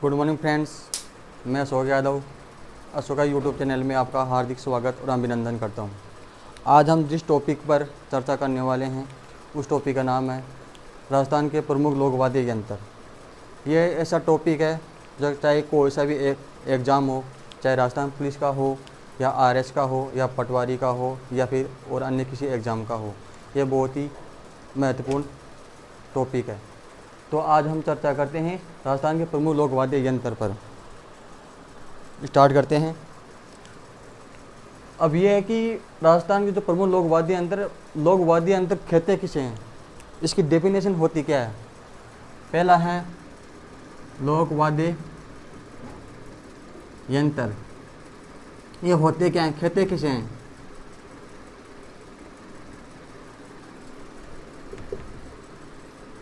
Good morning friends, मैं Ashok Yadav Ashoka YouTube channel में आपका हार्दिक स्वागत और अभिनंदन करता हूं। आज हम जिस टॉपिक पर चर्चा करने वाले हैं उस टॉपिक का नाम है राजस्थान के प्रमुख लोक वाद्य यंत्र। ये ऐसा टॉपिक है जो चाहे कोई सा भी एक एग्ज़ाम हो, चाहे राजस्थान पुलिस का हो या आरएस का हो या पटवारी का हो या फिर और अन्य किसी एग्ज़ाम का हो, ये बहुत ही महत्वपूर्ण टॉपिक है। तो आज हम चर्चा करते हैं राजस्थान के प्रमुख लोक वाद्य यंत्र पर। स्टार्ट करते हैं। अब ये है कि राजस्थान के जो प्रमुख लोक वाद्य यंत्र कहते किसे हैं, इसकी डेफिनेशन होती क्या है। पहला है लोक वाद्य यंत्र, ये होते क्या हैं, कहते किसे हैं।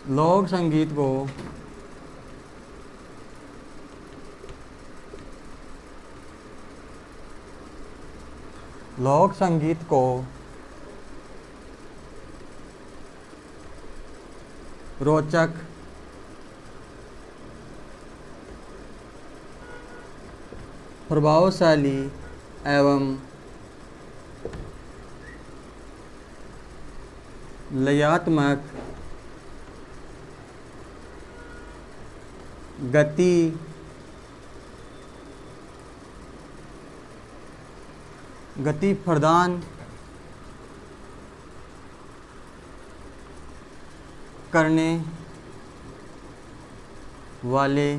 लोक संगीत को रोचक, प्रभावशाली एवं लयात्मक गति प्रदान करने वाले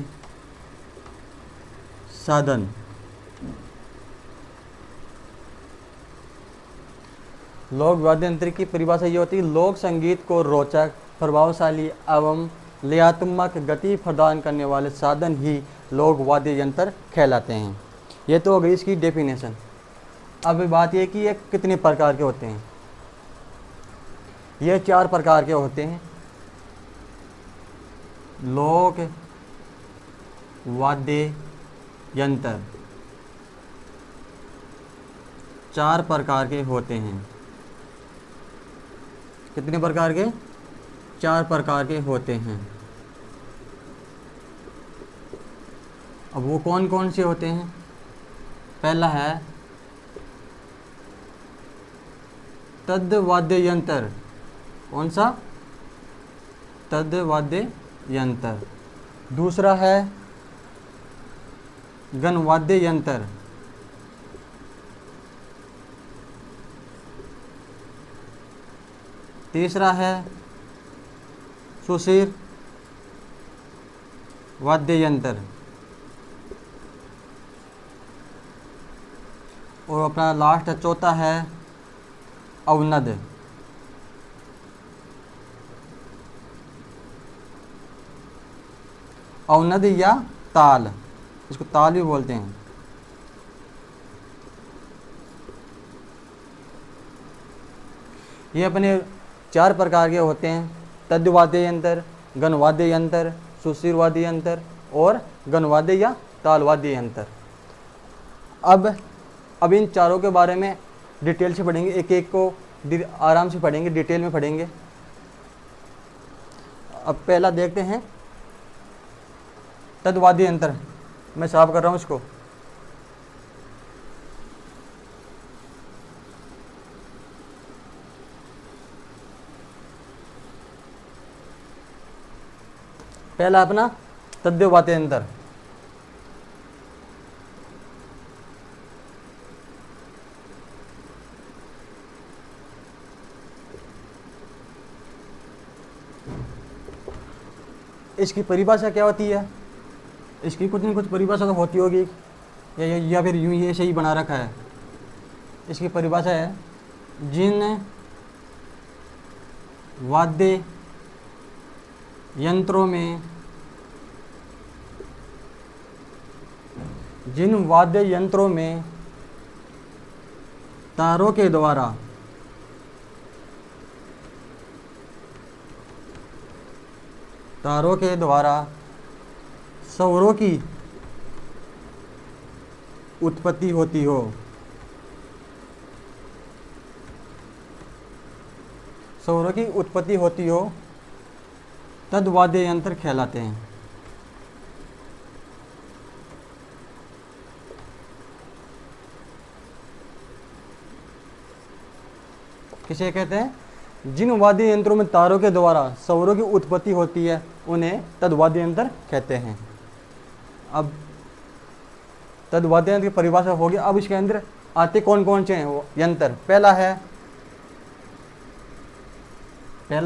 साधन। लोक वाद्य यंत्र की परिभाषा ये होती है, लोक संगीत को रोचक, प्रभावशाली एवं लयात्मक गति प्रदान करने वाले साधन ही लोक वाद्य यंत्र कहलाते हैं। ये तो हो गई इसकी डेफिनेशन। अब बात यह कि ये कितने प्रकार के होते हैं। ये 4 प्रकार के होते हैं। लोक वाद्य यंत्र 4 प्रकार के होते हैं। कितने प्रकार के? 4 प्रकार के होते हैं। अब वो कौन कौन से होते हैं? पहला है तद्ध वाद्य यंत्र। कौन सा? तद्ध वाद्य यंत्र। दूसरा है गण वाद्य यंत्र। तीसरा है सुशिर वाद्य यंत्र। और अपना लास्ट चौथा है अवनद। अवनद या ताल, इसको ताल भी बोलते हैं। ये अपने 4 प्रकार के होते हैं। तद्ध वाद्य यंत्र, गण वाद्य यंत्र, सुशिर वाद्य यंत्र और गण वाद्य या ताल वाद्य यंत्र। अब इन चारों के बारे में डिटेल से पढ़ेंगे, एक एक को आराम से पढ़ेंगे, डिटेल में पढ़ेंगे। अब पहला देखते हैं तद्ध वाद्य यंत्र। मैं साफ कर रहा हूँ इसको। पहला अपना तद्ध वाद्य यंत्र। इसकी परिभाषा क्या होती है? इसकी कुछ न कुछ परिभाषा तो होती होगी या फिर यूं ही ऐसे ही बना रखा है। इसकी परिभाषा है जिन वाद्य यंत्रों में तारों के द्वारा स्वरों की उत्पत्ति होती हो। स्वरों की उत्पत्ति होती हो तद वाद्य यंत्र कहलाते हैं। किसे कहते हैं? जिन वाद्य यंत्रों में तारों के द्वारा स्वरों की उत्पत्ति होती है उन्हें तद्वाद्य यंत्र कहते हैं। अब तद्वाद्य यंत्र की परिभाषा होगी। अब इसके अंदर आते कौन कौन से हैं यंत्र? पहला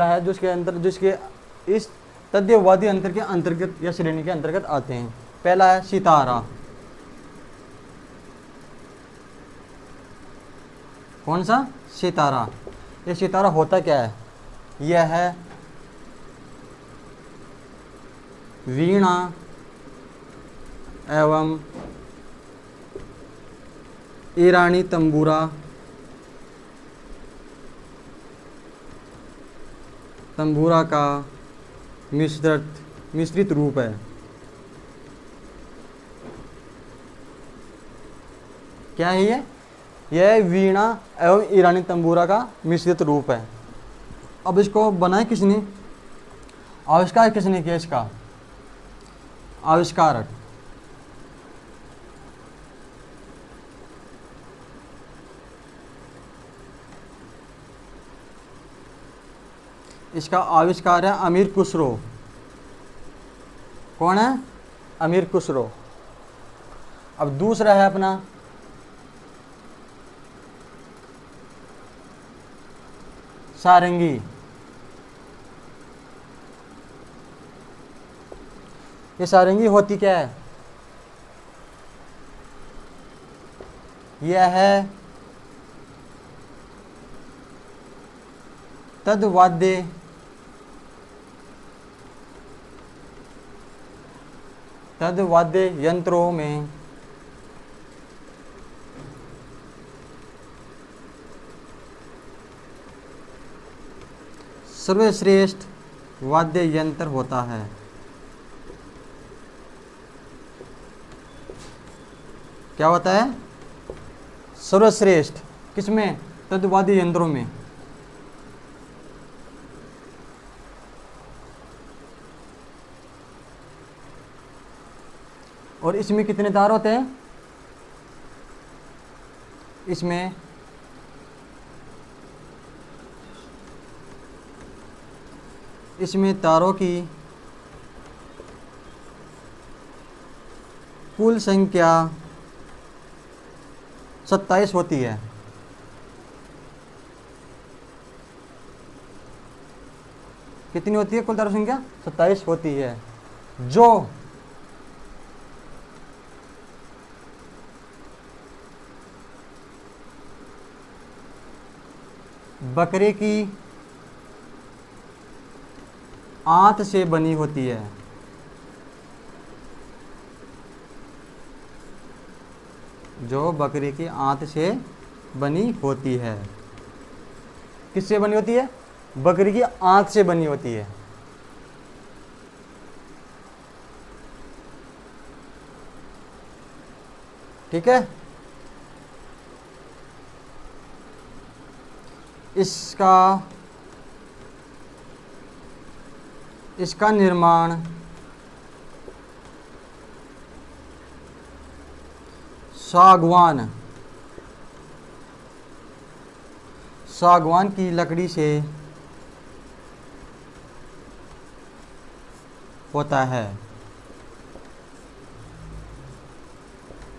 है जिसके इस तद्य वाद्य यंत्र के अंतर्गत या श्रेणी के अंतर्गत आते हैं। पहला है सितारा। कौन सा? सितारा। ये सितारा होता क्या है? यह है वीणा एवं ईरानी तंबूरा का मिश्रित रूप है। क्या है ये? यह वीणा एवं ईरानी तंबूरा का मिश्रित रूप है। अब इसको बनाया किसने? आविष्कार किसने किया इसका? आविष्कारक। इसका आविष्कार है अमीर खुसरो। कौन है? अमीर खुसरो। अब दूसरा है अपना सारंगी। ये सारंगी होती क्या है? यह है तद्वाद्य यंत्रों में सर्वश्रेष्ठ वाद्य यंत्र होता है। क्या होता है? सर्वश्रेष्ठ। किसमें? तद्वाद्य यंत्रों में। और इसमें कितने तार होते हैं? इसमें तारों की कुल संख्या 27 होती है। कितनी होती है कुल तारों की संख्या? 27 होती है। जो बकरे की आंत से बनी होती है। जो बकरी की आंत से बनी होती है। किससे बनी होती है? बकरी की आंत से बनी होती है। ठीक है। इसका निर्माण सागवान की लकड़ी से होता है।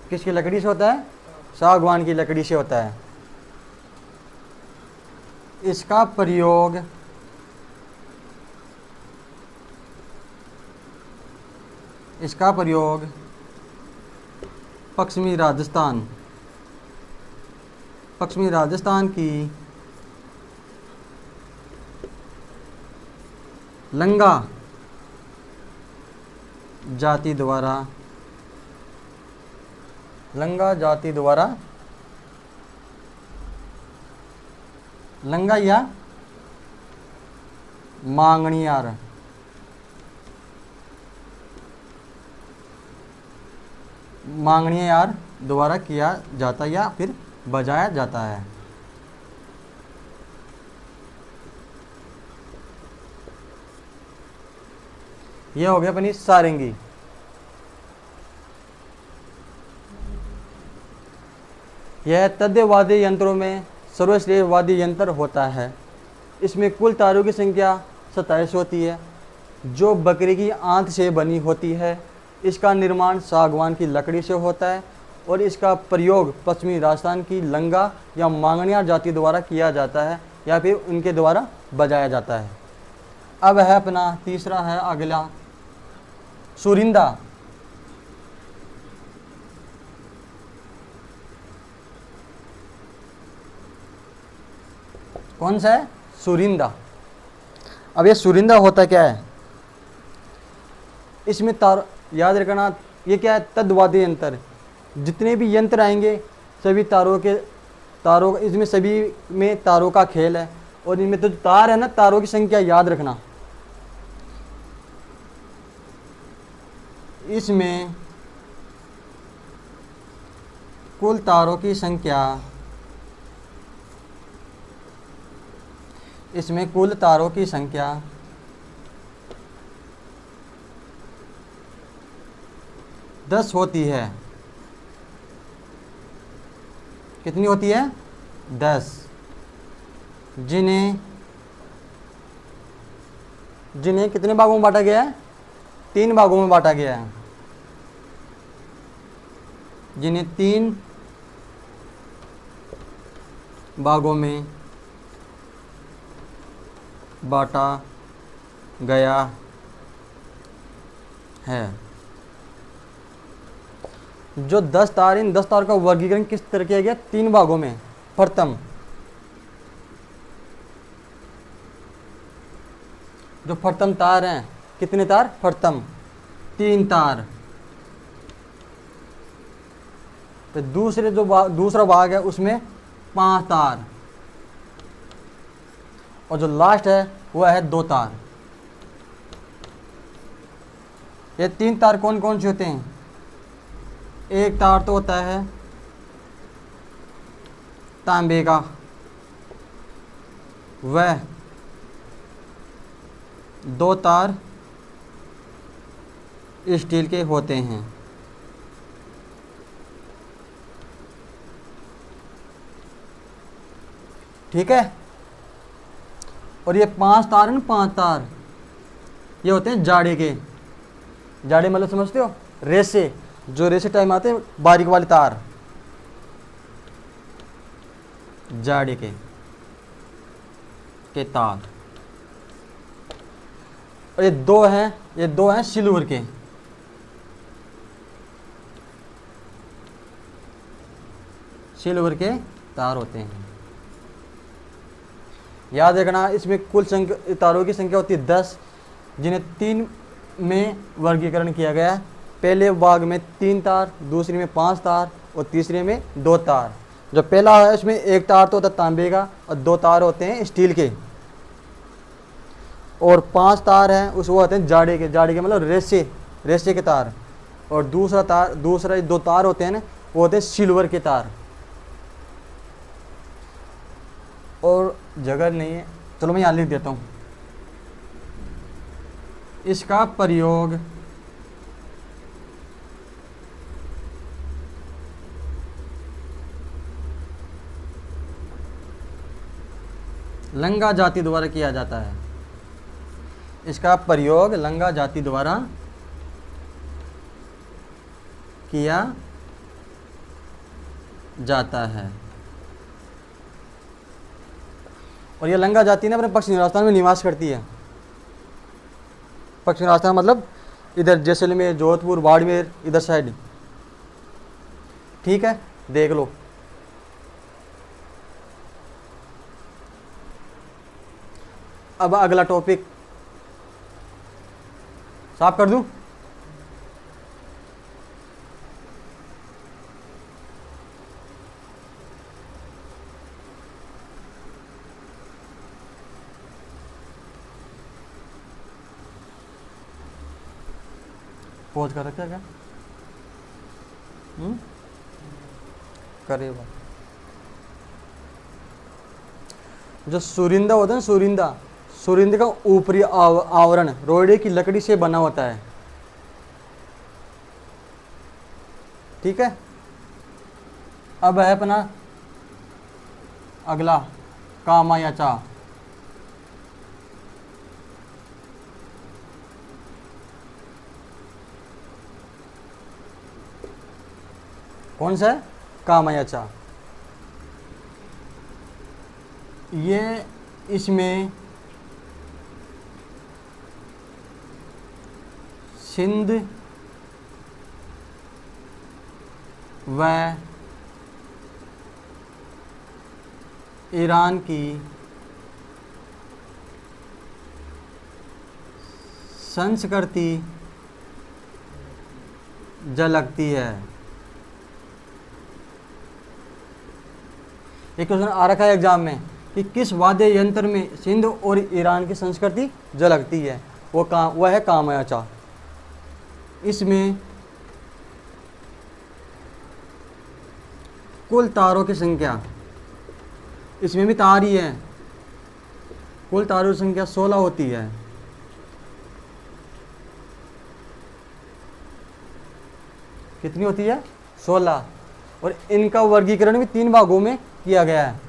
किसकी लकड़ी से होता है? सागवान की लकड़ी से होता है। इसका प्रयोग पश्चिमी राजस्थान की लंगा जाति द्वारा लंगा या मांगणियार द्वारा किया जाता या फिर बजाया जाता है। यह हो गया अपनी सारंगी। यह तद्यवाद्य यंत्रों में सर्वश्रेष्ठ वाद्य यंत्र होता है। इसमें कुल तारों की संख्या 27 होती है, जो बकरी की आंत से बनी होती है। इसका निर्माण सागवान की लकड़ी से होता है और इसका प्रयोग पश्चिमी राजस्थान की लंगा या मांगणिया जाति द्वारा किया जाता है या फिर उनके द्वारा बजाया जाता है। अब है अपना तीसरा है अगला सुरिंदा। कौन सा है? सुरिंदा। अब ये सुरिंदा होता क्या है? इसमें तार याद रखना, ये क्या है? तद्वाद्य यंत्र। जितने भी यंत्र आएंगे सभी तारों इसमें सभी में तारों का खेल है। और इनमें तो तार है ना, तारों की संख्या याद रखना। इसमें कुल तारों की संख्या 10 होती है। कितनी होती है? 10। जिन्हें कितने भागों में बांटा गया है? 3 भागों में बांटा गया है। जिन्हें 3 भागों में बांटा गया है। जो 10 तार, इन 10 तार का वर्गीकरण किस तरह किया गया? 3 भागों में। प्रथम, जो प्रथम तार हैं, कितने तार? प्रथम 3 तार। तो दूसरा भाग है उसमें 5 तार। और जो लास्ट है वह है 2 तार। ये 3 तार कौन कौन से होते हैं? एक तार तो होता है तांबे का, वह 2 तार स्टील के होते हैं। ठीक है। और ये 5 तार है ना, 5 तार ये होते हैं जाड़े के। जाड़े मतलब समझते हो? रेसे, जो रेसे टाइम आते हैं, बारीक वाले तार, जाड़े के तार। और ये दो हैं सिल्वर के। सिल्वर के तार होते हैं। याद रखना, इसमें कुल तारों की संख्या होती है 10, जिन्हें 3 में वर्गीकरण किया गया है। पहले भाग में 3 तार, दूसरे में 5 तार और तीसरे में 2 तार। जो पहला है उसमें 1 तार तो होता है तांबे का और 2 तार होते हैं स्टील के। और 5 तार हैं वो होते हैं जाड़े के मतलब रेसे के तार। और दूसरा 2 तार होते हैं ना, वो होते हैं सिल्वर के तार। और जगह नहीं है, चलो मैं यहाँ लिख देता हूँ। इसका प्रयोग लंगा जाति द्वारा किया जाता है। इसका प्रयोग लंगा जाति द्वारा किया जाता है। और ये लंगा जाति ने अपने पश्चिमी राजस्थान में निवास करती है। पश्चिमी राजस्थान मतलब इधर जैसलमेर, जोधपुर, बाड़मेर, इधर साइड। ठीक है, देख लो। अब अगला टॉपिक साफ कर दूं? पॉज कर रखा क्या? करेगा। जो सुरिंदा होता है ना, सुरिंदा का ऊपरी आवरण रोड़े की लकड़ी से बना होता है। ठीक है। अब है अपना अगला कामायाचा। कौन सा है? कामायाचा। ये इसमें सिंध व ईरान की संस्कृति झलकती है। एक क्वेश्चन आ रखा है एग्जाम में कि किस वाद्य यंत्र में सिंध और ईरान की संस्कृति झलकती है? वह है कामायाचा। इसमें कुल तारों की संख्या, इसमें भी तार ही है, कुल तारों की संख्या 16 होती है। कितनी होती है? 16। और इनका वर्गीकरण भी 3 भागों में किया गया है,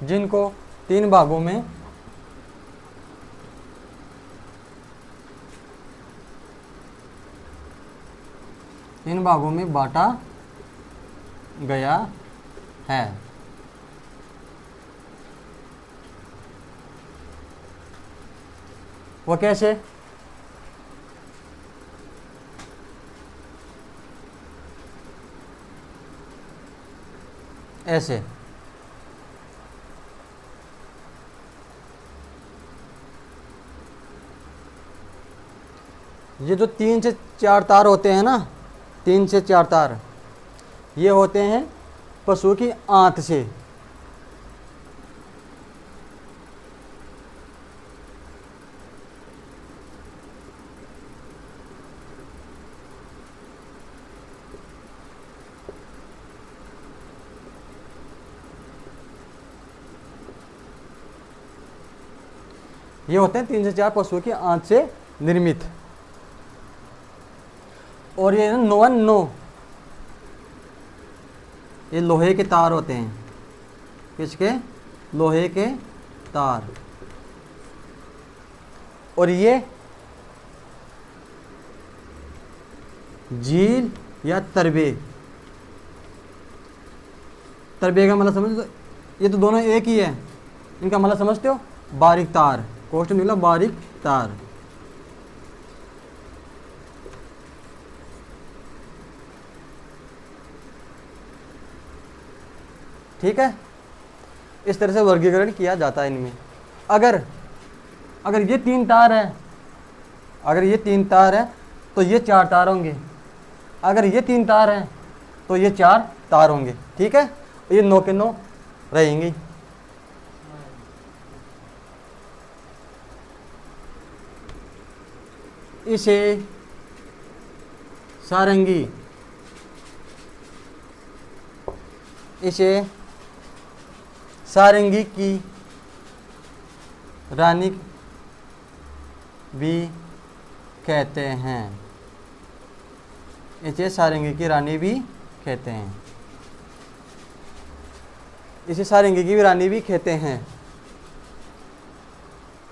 जिनको 3 भागों में बांटा गया है। वो कैसे? ऐसे। ये जो 3 से 4 तार होते हैं ना, 3 से 4 तार, ये होते हैं पशु की आंत से। ये होते हैं 3 से 4 पशुओं की आंत से निर्मित। और ये 9 ये लोहे के तार होते हैं। किसके? लोहे के तार। और ये झील या तरबे, तरबे का मतलब समझ, ये तो दोनों एक ही है, इनका मतलब समझते हो? बारीक तार। क्वेश्चन निकला बारीक तार। ठीक है, इस तरह से वर्गीकरण किया जाता है इनमें। अगर ये 3 तार है, अगर ये 3 तार है तो ये 4 तार होंगे। अगर ये 3 तार हैं तो ये 4 तार होंगे। ठीक है, ये 9 के 9 रहेंगे। इसे सारंगी, सारंगी की रानी भी कहते हैं। इसे सारंगी की रानी भी कहते हैं। इसे सारंगी की रानी भी कहते हैं।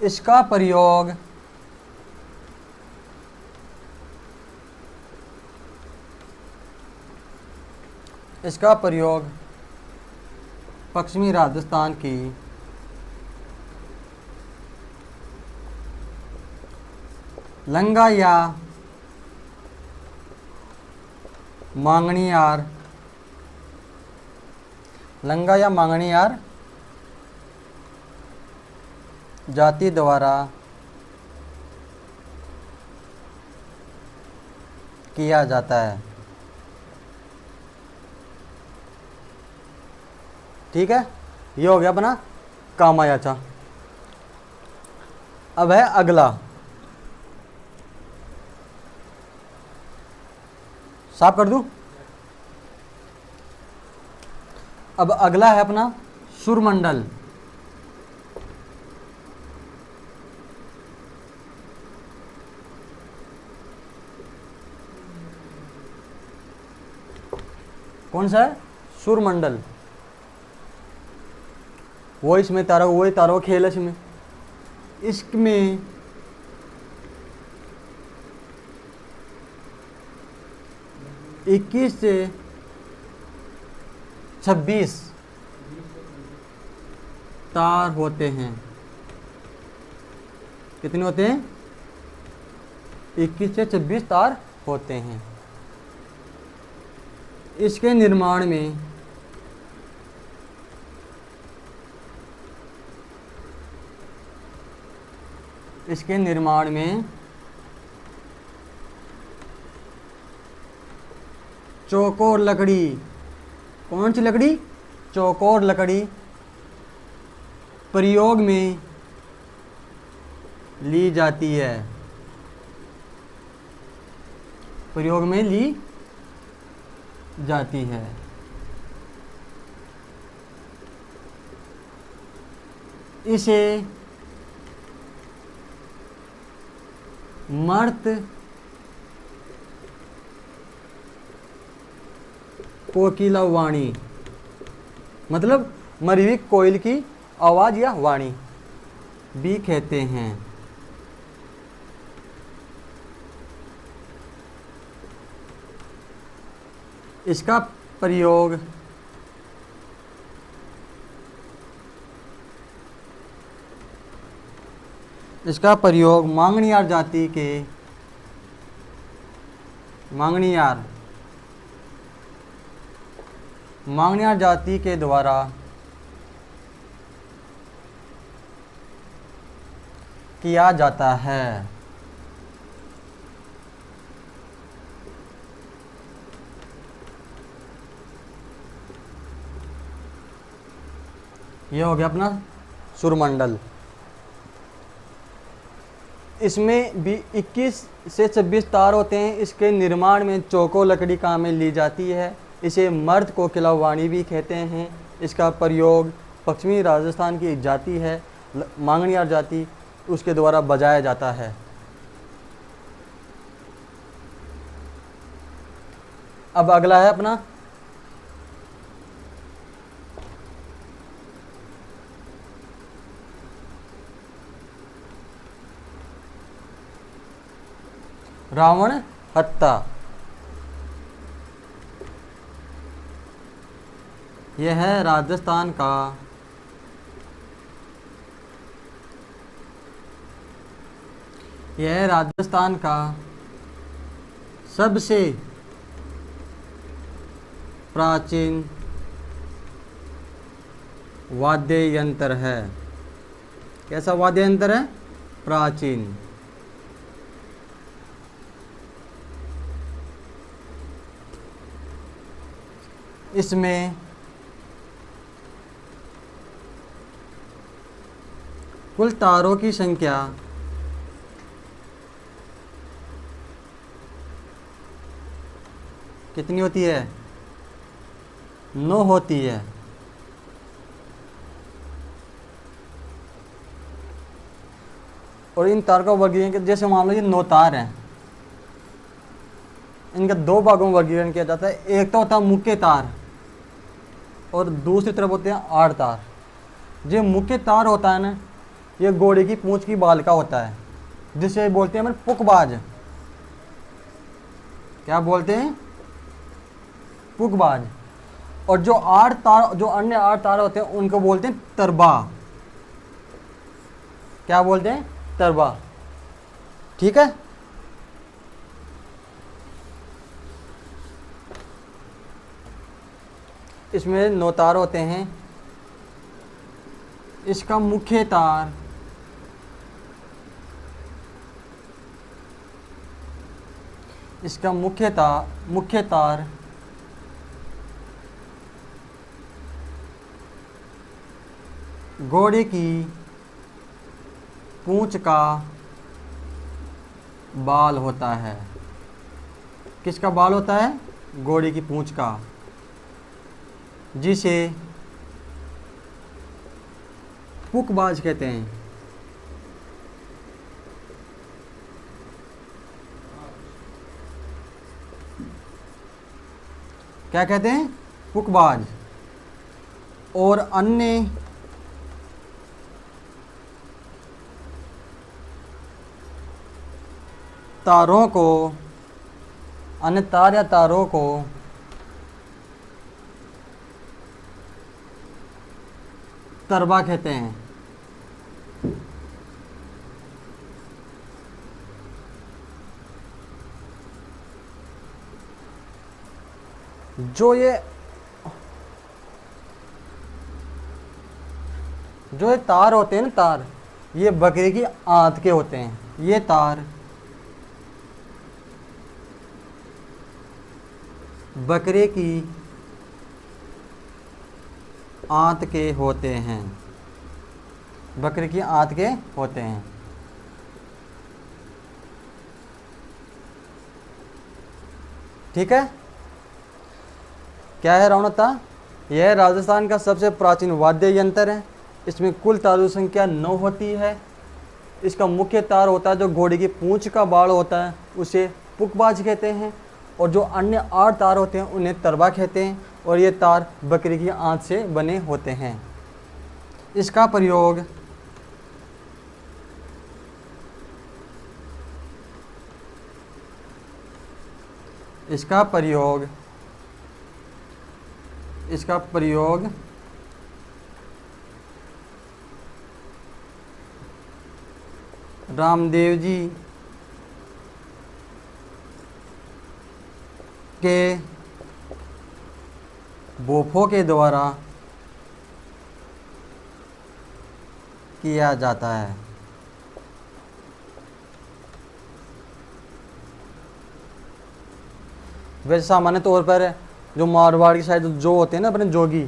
इसका प्रयोग पश्चिमी राजस्थान की लंगा या मांगणियार जाति द्वारा किया जाता है। ठीक है, ये हो गया अपना कामायाचा। अब है अगला, साफ कर दूं। अब अगला है अपना सुरमंडल। कौन सा है? सुरमंडल। वो इसमें तारों, वही तारों का खेल है इसमें। इसमें 21 से 26 तार होते हैं। कितने होते हैं? 21 से 26 तार होते हैं। इसके निर्माण में चौकोर लकड़ी, कौन सी लकड़ी? चौकोर लकड़ी प्रयोग में ली जाती है। प्रयोग में ली जाती है। इसे मर्त कोकिला वाणी, मतलब मरी हुई कोयल की आवाज़ या वाणी भी कहते हैं। इसका प्रयोग मांगणियार जाति के मांगणियार जाति के द्वारा किया जाता है। ये हो गया अपना सुरमंडल। इसमें भी 21 से 26 तार होते हैं। इसके निर्माण में चौको लकड़ी काम में ली जाती है। इसे मर्द कोकिला वाणी भी कहते हैं। इसका प्रयोग पश्चिमी राजस्थान की एक जाति है मांगणियार जाति, उसके द्वारा बजाया जाता है। अब अगला है अपना रावण हत्ता। यह है राजस्थान का सबसे प्राचीन वाद्य यंत्र है। कैसा वाद्य यंत्र है? प्राचीन। इसमें कुल तारों की संख्या कितनी होती है? 9 होती है। और इन तार का वर्गीकरण, जैसे मान लो ये 9 तार हैं, इनका 2 भागों में वर्गीकरण किया जाता है। एक तो होता है मुख्य तार और दूसरी तरफ होते हैं 8 तार। जो मुख्य तार होता है ना, ये घोड़े की पूंछ की बाल का होता है, जिसे बोलते हैं पुकबाज। क्या बोलते हैं? पुकबाज। और जो 8 तार, जो अन्य 8 तार होते हैं, उनको बोलते हैं तरबा। क्या बोलते हैं? तरबा। ठीक है। इसमें 9 तार होते हैं। इसका मुख्य तार मुख्य तार घोड़े की पूंछ का बाल होता है। किसका बाल होता है? घोड़े की पूंछ का, जिसे पुकबाज कहते हैं। क्या कहते हैं, पुकबाज। और अन्य तारों को, अन्य तार या तारों को तरबा कहते हैं। जो ये तार होते हैं ना, तार, ये बकरी की आंत के होते हैं। ये तार बकरे की आंत के होते हैं, बकरे की आंत के होते हैं। ठीक है। क्या है रौनकता? यह राजस्थान का सबसे प्राचीन वाद्य यंत्र है। इसमें कुल तारों की संख्या 9 होती है। इसका मुख्य तार होता है जो घोड़े की पूंछ का बाड़ होता है, उसे पुकबाज कहते हैं। और जो अन्य 8 तार होते हैं उन्हें तरबा कहते हैं। और ये तार बकरी की आंत से बने होते हैं। इसका प्रयोग रामदेव जी के बोफों के द्वारा किया जाता है। वैसे सामान्य तौर पर जो मारवाड़ की साइड जो होते हैं ना, अपने जोगी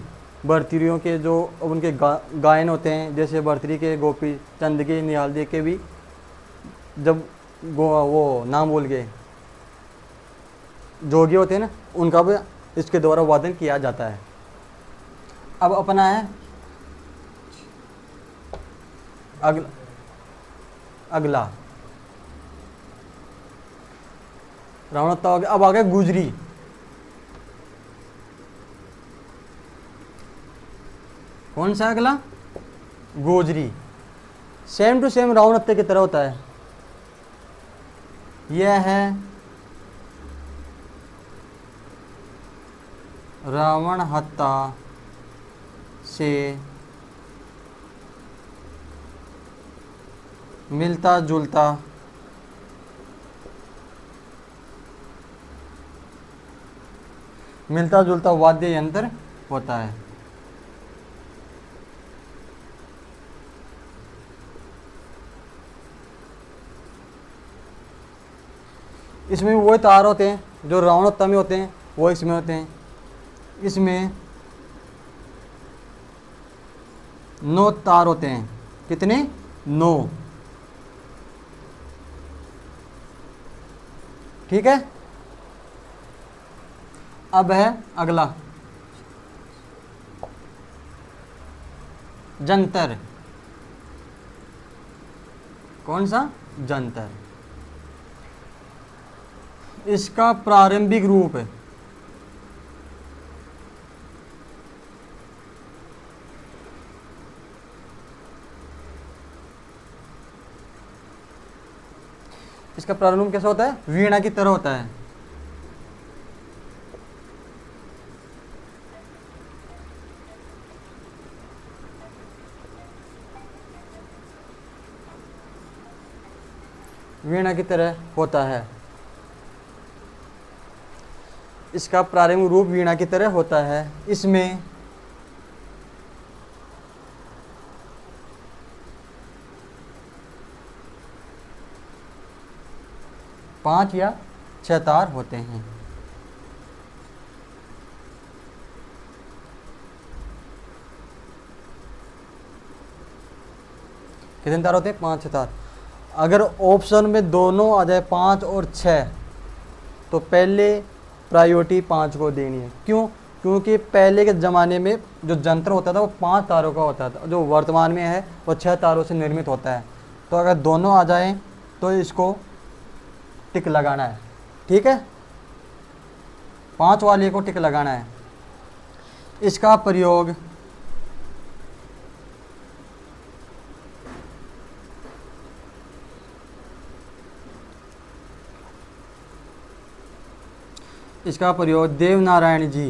भरतरियों के जो उनके गायन होते हैं, जैसे भरतरी के गोपी चंद के, निहाल दे के भी जब वो नाम बोल के जोगी होते हैं ना, उनका भी इसके द्वारा वादन किया जाता है। अब अपना है अगला रावणता हो गया। अब आ गया गुजरी। कौन सा अगला? गोजरी। सेम टू सेम रावण हत्या की तरह होता है। यह है रावण हत्या से मिलता जुलता वाद्य यंत्र होता है। इसमें वो तार होते हैं जो रावणोत्ता में होते हैं, वो इसमें होते हैं। इसमें 9 तार होते हैं। कितने? 9। ठीक है। अब है अगला जंतर। कौन सा? जंतर। इसका प्रारंभिक रूप है कैसा होता है? वीणा की तरह होता है। वीणा की तरह होता है। इसका प्रारंभिक रूप वीणा की तरह होता है। इसमें पांच या 6 तार होते हैं। कितने तार होते हैं? 5-6 तार। अगर ऑप्शन में दोनों आ जाए 5 और 6 तो पहले प्रायोरिटी 5 को देनी है। क्यों? क्योंकि पहले के ज़माने में जो जंत्र होता था वो 5 तारों का होता था, जो वर्तमान में है वो 6 तारों से निर्मित होता है। तो अगर दोनों आ जाएं तो इसको टिक लगाना है। ठीक है। 5 वाले को टिक लगाना है। इसका प्रयोग देवनारायण जी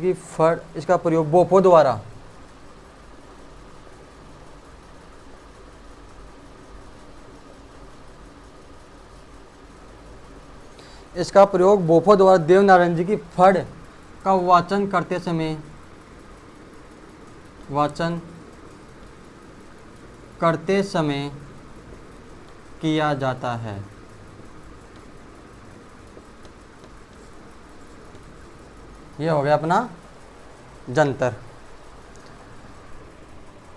की फड़ इसका प्रयोग बोपो द्वारा देवनारायण जी की फड़ का वाचन करते समय किया जाता है। ये हो गया अपना जंतर।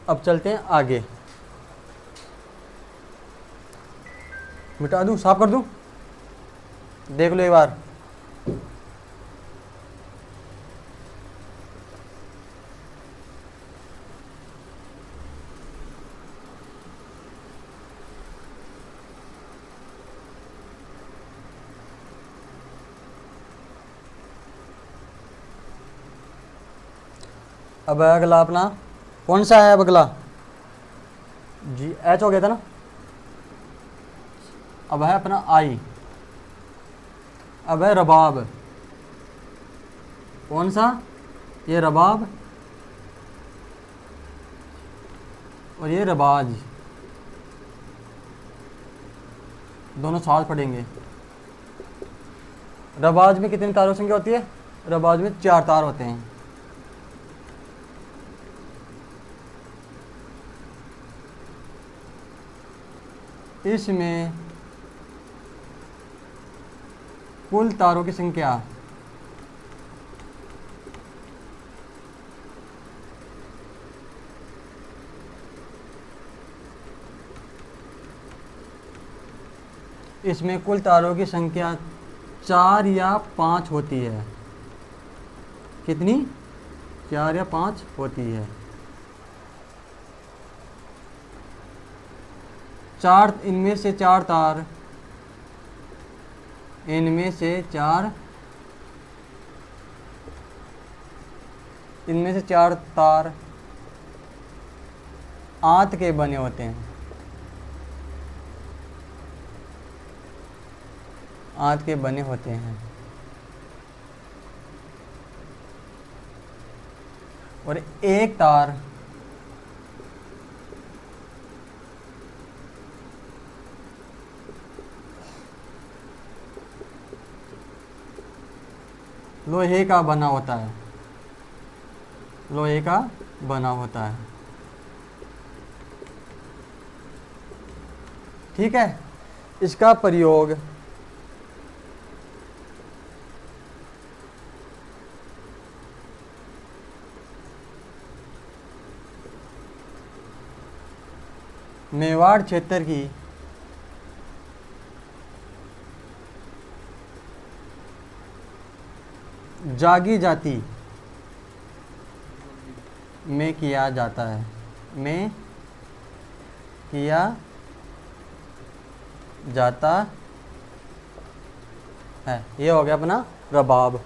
अब चलते हैं आगे। मिटा दूं, साफ कर दूं? देख लो एक बार। अब अगला अपना कौन सा है? अब अगला जी एच हो गया था ना। अब है अपना आई। अब है रबाब। कौन सा? ये रबाब और ये रबाज, दोनों साथ पढ़ेंगे। रबाज में कितनी तारों संख्या होती है? रबाज में 4 तार होते हैं। इसमें कुल तारों की संख्या इसमें कुल तारों की संख्या 4 या 5 होती है। कितनी? 4 या 5 होती है। 4 इनमें से 4 तार इनमें से 4 तार आंत के बने होते हैं। आंत के बने होते हैं और एक तार लोहे का बना होता है। लोहे का बना होता है। ठीक है। इसका प्रयोग मेवाड़ क्षेत्र की जागी जाति में किया जाता है। में किया जाता है। ये हो गया अपना रबाब।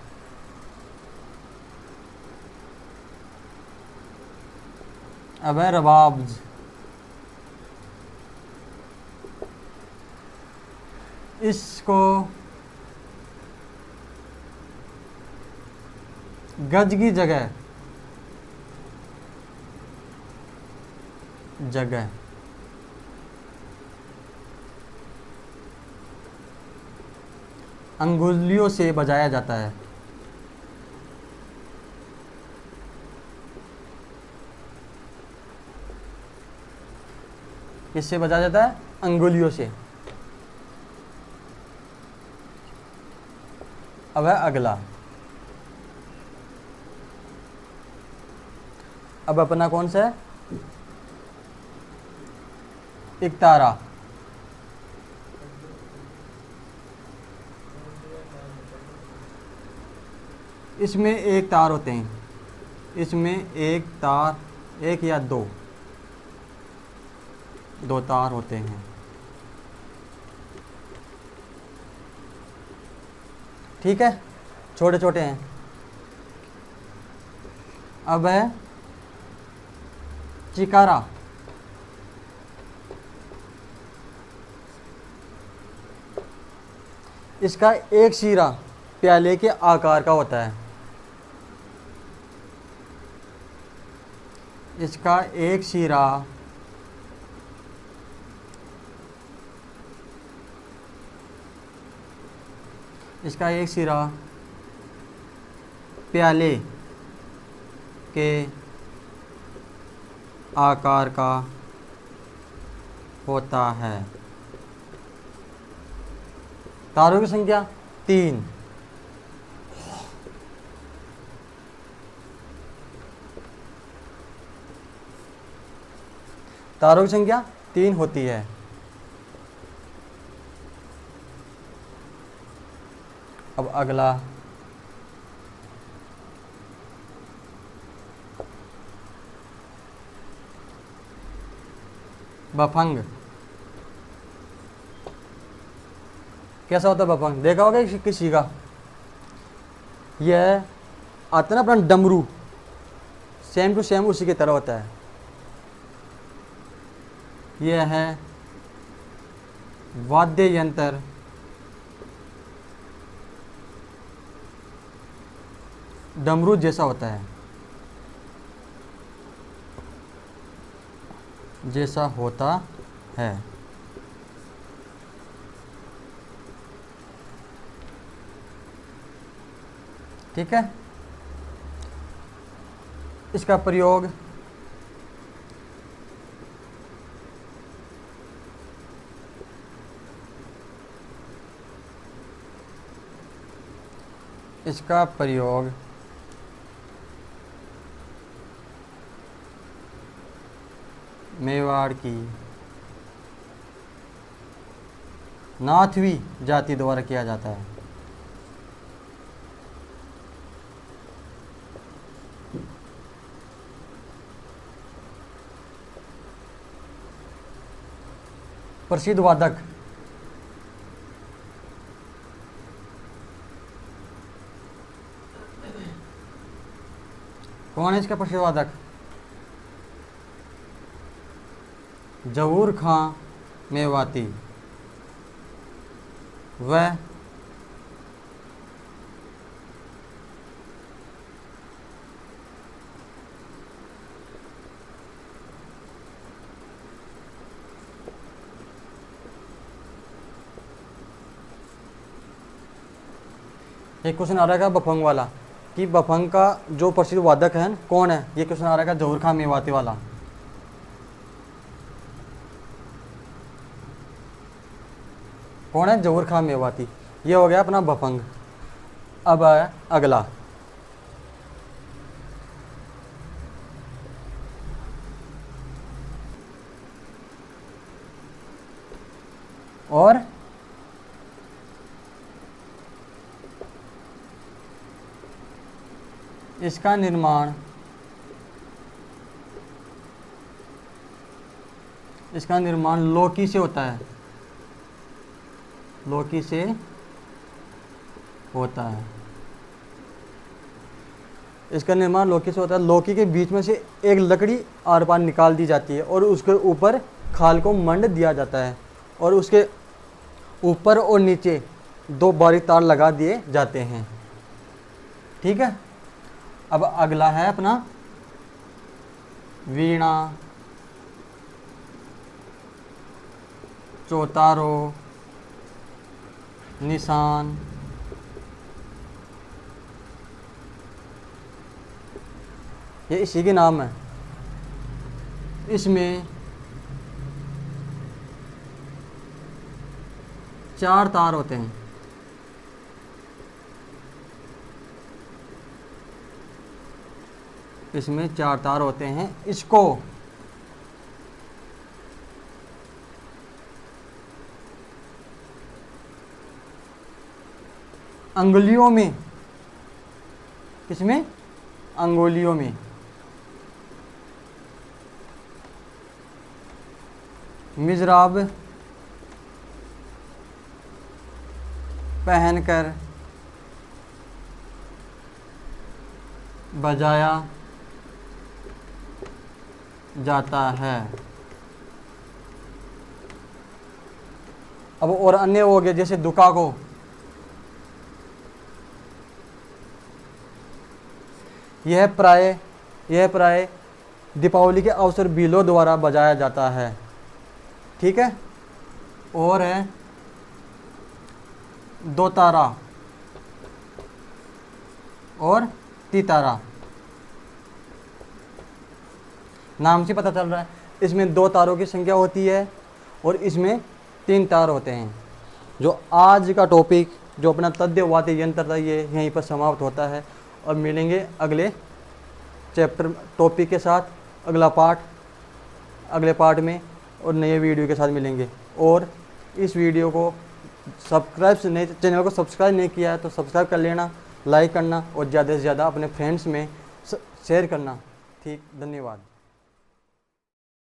अब है रबाब्ज। इसको गज की जगह अंगुलियों से बजाया जाता है। किससे बजाया जाता है? अंगुलियों से। अब है अगला। अब अपना कौन सा है? इकतारा। इसमें एक तार होते हैं, इसमें एक तार, एक या दो तार होते हैं। ठीक है, छोटे छोटे हैं। अब है चिकारा। इसका एक सिरा प्याले के आकार का होता है। इसका एक सिरा प्याले के आकार का होता है। तारों की संख्या 3। तारों की संख्या 3 होती है। अब अगला बफंग। कैसा होता है बफंग? देखा होगा किसी का, यह आता है ना अपना डमरू, सेम टू सेम उसी की तरह होता है। यह है वाद्य यंत्र डमरू जैसा होता है, ठीक है। इसका प्रयोग मेवाड़ की नाथवी जाति द्वारा किया जाता है। प्रसिद्ध वादक कौन है? इसका प्रसिद्ध वादक जहूर खां मेवाती। वह एक क्वेश्चन आ रहा है बफंग वाला कि बफंग का जो प्रसिद्ध वादक है कौन है? ये क्वेश्चन आ रहा है जहूर खां मेवाती वाला। कौन है? जहूर खां मेवाती। ये हो गया अपना बफंग। अब है अगला और इसका निर्माण लौकी से होता है। लौकी से होता है। इसका निर्माण लौकी से होता है। लौकी के बीच में से एक लकड़ी आर पार निकाल दी जाती है और उसके ऊपर खाल को मंड दिया जाता है और उसके ऊपर और नीचे 2 बारीक तार लगा दिए जाते हैं। ठीक है। अब अगला है अपना वीणा, चौतारो, निशान, ये इसी के नाम है। इसमें 4 तार होते हैं। इसमें 4 तार होते हैं। इसको अंगुलियों में किसमें? अंगुलियों में। मिजराब पहनकर बजाया जाता है। अब और अन्य हो गए, जैसे दुका को यह प्राय दीपावली के अवसर बीलों द्वारा बजाया जाता है। ठीक है। और है दो तारा और तीतारा। नाम से पता चल रहा है, इसमें 2 तारों की संख्या होती है और इसमें 3 तार होते हैं। जो आज का टॉपिक जो अपना तद्यवाती यंत्र था, ये यहीं पर समाप्त होता है। और मिलेंगे अगले चैप्टर टॉपिक के साथ, अगले पार्ट में और नए वीडियो के साथ मिलेंगे। और इस वीडियो को चैनल को सब्सक्राइब नहीं किया है तो सब्सक्राइब कर लेना, लाइक करना और ज़्यादा से ज़्यादा अपने फ्रेंड्स में शेयर करना। ठीक, धन्यवाद।